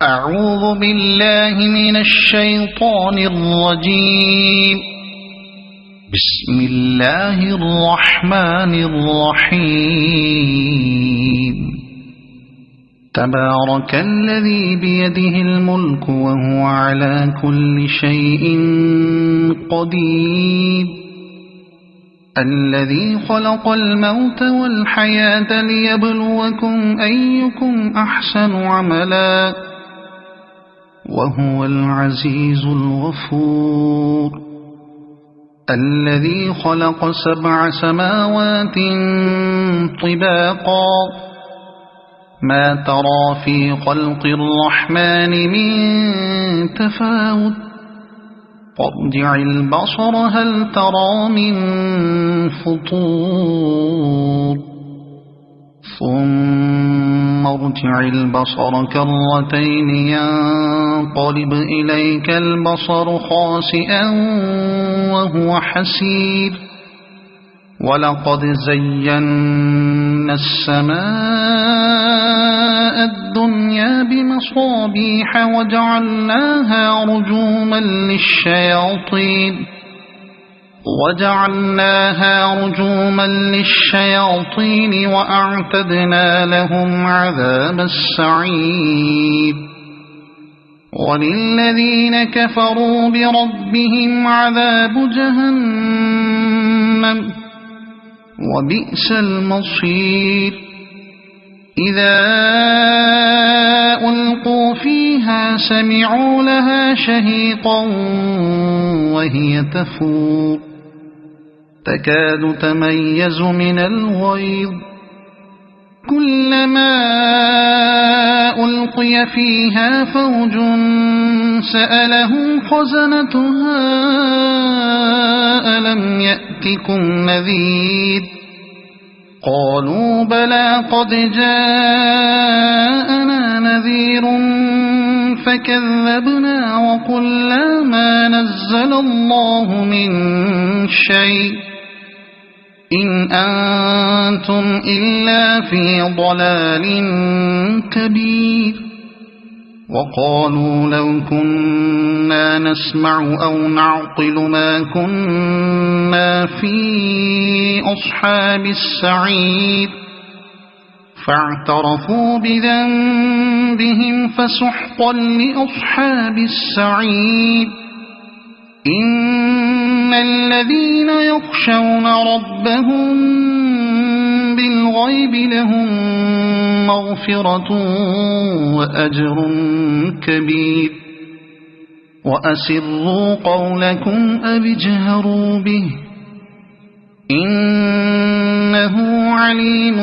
أعوذ بالله من الشيطان الرجيم. بسم الله الرحمن الرحيم. تبارك الذي بيده الملك وهو على كل شيء قدير. الذي خلق الموت والحياة ليبلوكم أيكم أحسن عملا وهو العزيز الغفور. الذي خلق 7 سماوات طباقا ما ترى في خلق الرحمن من تفاوت فارجع البصر هل ترى من فطور ثم ارجع البصر كرتين ينقلب إليك البصر خاسئا وهو حسير. ولقد زينا السماء الدنيا بمصابيح وجعلناها رجوما للشياطين وأعتدنا لهم عذاب السعير. وللذين كفروا بربهم عذاب جهنم وبئس المصير. إذا ألقوا فيها سمعوا لها شهيقا وهي تفور تكاد تميز من الغيظ. كلما ألقي فيها فوج سألهم خزنتها ألم يأتكم نذير قالوا بلى قد جاءنا نذير فكذبنا وقلنا ما نزل الله من شيء إن أنتم إلا في ضلال كبير. وقالوا لو كنا نسمع أو نعقل ما كنا في أصحاب السعير فاعترفوا بذنبهم فسحقا لأصحاب السعير. إن الذين يخشون ربهم بالغيب لهم مغفرة وأجر كبير. وأسروا قولكم أو اجهروا به إنه عليم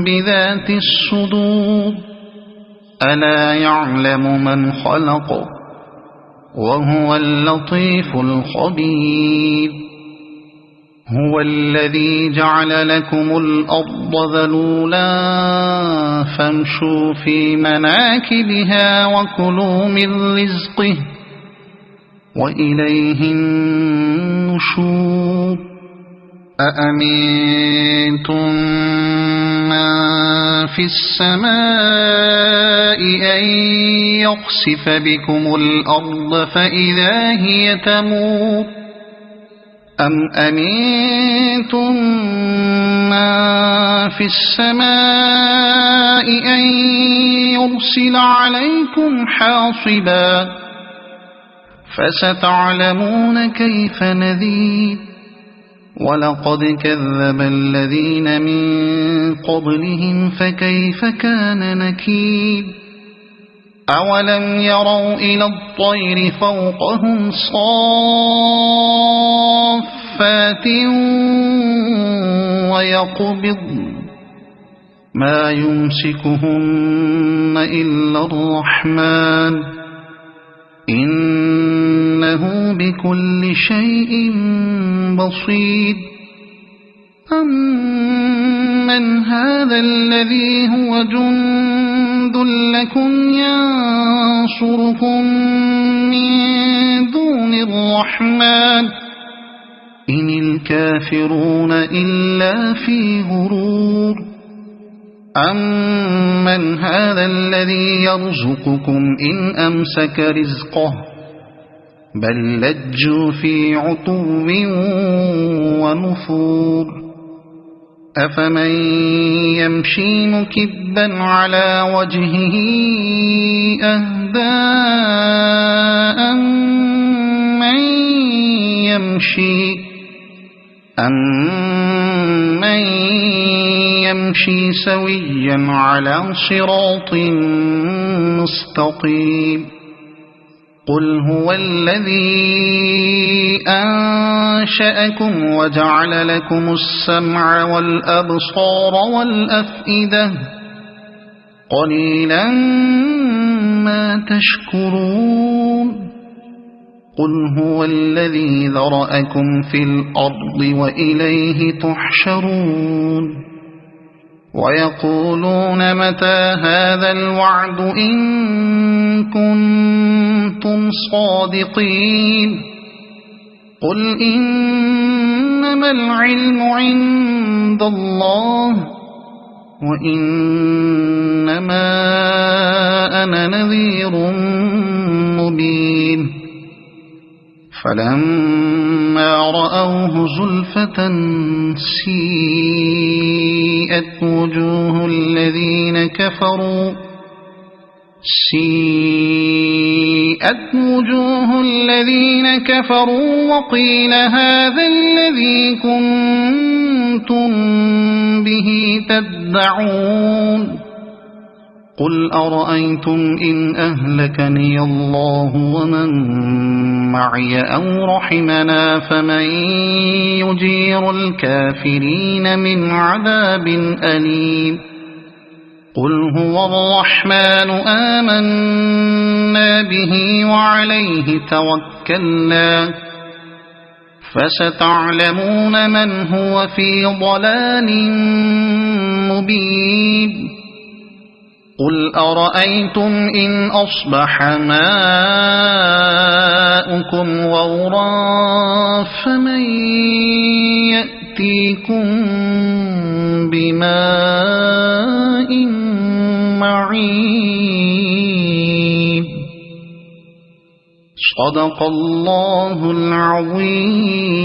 بذات الصدور. ألا يعلم من خلق وهو اللطيف الخبير. هو الذي جعل لكم الأرض ذلولا فامشوا في مناكبها وكلوا من رزقه وإليه النشور. أأمنتم من في السماء أن يخسف بكم الأرض فإذا هي تمور أم أمنتم من في السماء أن يرسل عليكم حاصبا فستعلمون كيف نذير. ولقد كذب الذين من قبلهم فكيف كان نكير. أولم يروا إلى الطير فوقهم صافات ويقبضن ما يمسكهن إلا الرحمن إنه بكل شيء بصير. أمن هذا الذي هو جند لكم ينصركم من دون الرحمن إن الكافرون إلا في غرور. أَمَّنْ هَذَا الَّذِي يَرْزُقُكُمْ إِنْ أَمْسَكَ رِزْقَهُ بَل لَّجُّوا فِي عُتُوٍّ وَنُفُورٍ أَفَمَن يَمْشِي مُكِبًّا عَلَى وَجْهِهِ أَهْدَىٰ أَمَّن يَمْشِي سَوِيًّا عَلَى صِرَاطٍ مُّسْتَقِيمٍ قُلْ هُوَ الَّذِي أَنشَأَكُمْ وَجَعَلَ لَكُمُ السَّمْعَ وَالْأَبْصَارَ وَالْأَفْئِدَةَ قَلِيلًا مَّا تَشْكُرُونَ قُلْ هُوَ الَّذِي ذَرَأَكُمْ فِي الْأَرْضِ وَإِلَيْهِ تُحْشَرُونَ وَيَقُولُونَ مَتَىٰ هَٰذَا الْوَعْدُ إِن كُنتُمْ صَادِقِينَ قُلْ إِنَّمَا الْعِلْمُ عِندَ اللَّهِ وَإِنَّمَا أَنَا نَذِيرٌ مُّبِينٌ فَلَمَّا رَأَوْهُ زُلْفَةً سِيئَتْ وُجُوهُ الَّذِينَ كَفَرُوا وَقِيلَ هَٰذَا الَّذِي كُنتُم بِهِ تَدَّعُونَ قُلْ أَرَأَيْتُمْ إِنْ أَهْلَكَنِيَ اللَّهُ وَمَن مَّعِيَ أَوْ رَحِمَنَا فَمَن يُجِيرُ الْكَافِرِينَ مِنْ عَذَابٍ أَلِيمٍ قُلْ هُوَ الرَّحْمَٰنُ آمَنَّا بِهِ وَعَلَيْهِ تَوَكَّلْنَا فَسَتَعْلَمُونَ مَنْ هُوَ فِي ضَلَالٍ مُّبِينٍ قُلْ أَرَأَيْتُمْ إِنْ أَصْبَحَ مَاؤُكُمْ غَوْرًا فَمَن يَأْتِيكُم بِمَاءٍ مَّعِينٍ صَدَقَ اللَّهُ الْعَظِيمُ.